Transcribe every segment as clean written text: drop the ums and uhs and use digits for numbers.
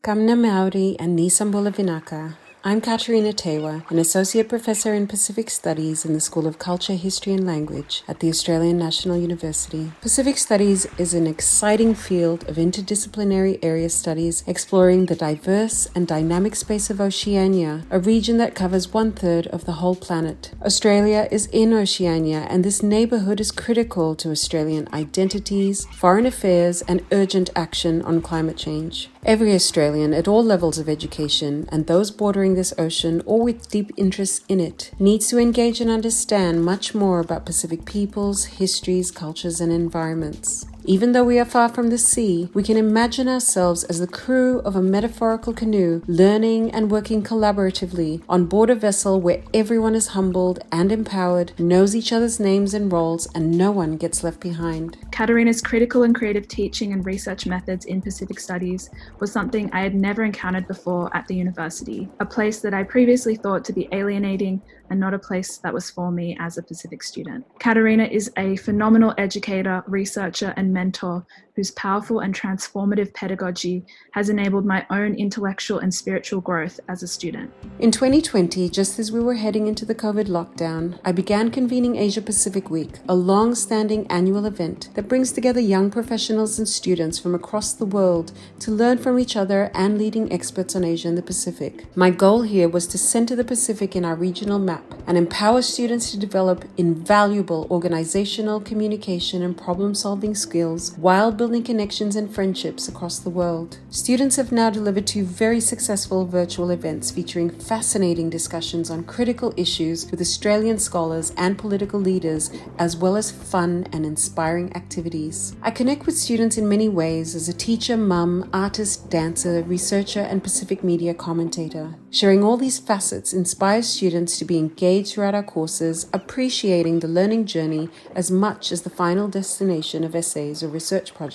Kamna Maori and Nisambula Vinaka. I'm Katerina Teaiwa, an Associate Professor in Pacific Studies in the School of Culture, History and Language at the Australian National University. Pacific Studies is an exciting field of interdisciplinary area studies exploring the diverse and dynamic space of Oceania, a region that covers 1/3 of the whole planet. Australia is in Oceania, and this neighbourhood is critical to Australian identities, foreign affairs, and urgent action on climate change. Every Australian at all levels of education, and those bordering this ocean or with deep interests in it, needs to engage and understand much more about Pacific peoples, histories, cultures, and environments. Even though we are far from the sea, we can imagine ourselves as the crew of a metaphorical canoe, learning and working collaboratively on board a vessel where everyone is humbled and empowered, knows each other's names and roles, and no one gets left behind. Katerina's critical and creative teaching and research methods in Pacific Studies was something I had never encountered before at the university, a place that I previously thought to be alienating and not a place that was for me as a Pacific student. Katerina is a phenomenal educator, researcher, and mentor whose powerful and transformative pedagogy has enabled my own intellectual and spiritual growth as a student. In 2020, just as we were heading into the COVID lockdown, I began convening Asia Pacific Week, a long-standing annual event that brings together young professionals and students from across the world to learn from each other and leading experts on Asia and the Pacific. My goal here was to center the Pacific in our regional map and empower students to develop invaluable organizational, communication, and problem-solving skills while building connections and friendships across the world. Students have now delivered 2 very successful virtual events featuring fascinating discussions on critical issues with Australian scholars and political leaders, as well as fun and inspiring activities. I connect with students in many ways as a teacher, mum, artist, dancer, researcher, and Pacific media commentator. Sharing all these facets inspires students to be engaged throughout our courses, appreciating the learning journey as much as the final destination of essays or research projects.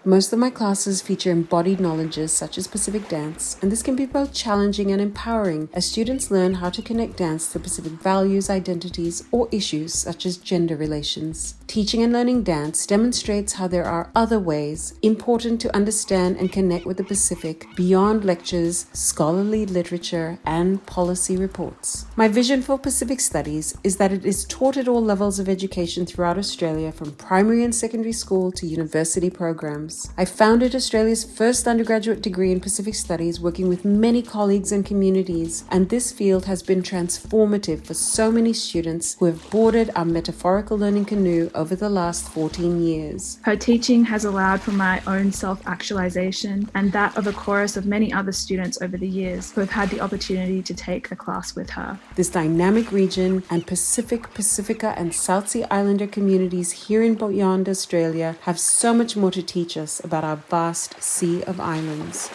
Most of my classes feature embodied knowledges such as Pacific dance, and this can be both challenging and empowering as students learn how to connect dance to Pacific values, identities, or issues such as gender relations. Teaching and learning dance demonstrates how there are other ways important to understand and connect with the Pacific beyond lectures, scholarly literature, and policy reports. My vision for Pacific Studies is that it is taught at all levels of education throughout Australia, from primary and secondary school to university programs. I founded Australia's first undergraduate degree in Pacific Studies, working with many colleagues and communities, and this field has been transformative for so many students who have boarded our metaphorical learning canoe over the last 14 years. Her teaching has allowed for my own self-actualization and that of a chorus of many other students over the years who have had the opportunity to take a class with her. This dynamic region and Pacifica and South Sea Islander communities here and beyond Australia have so much more to teach us about our vast sea of islands.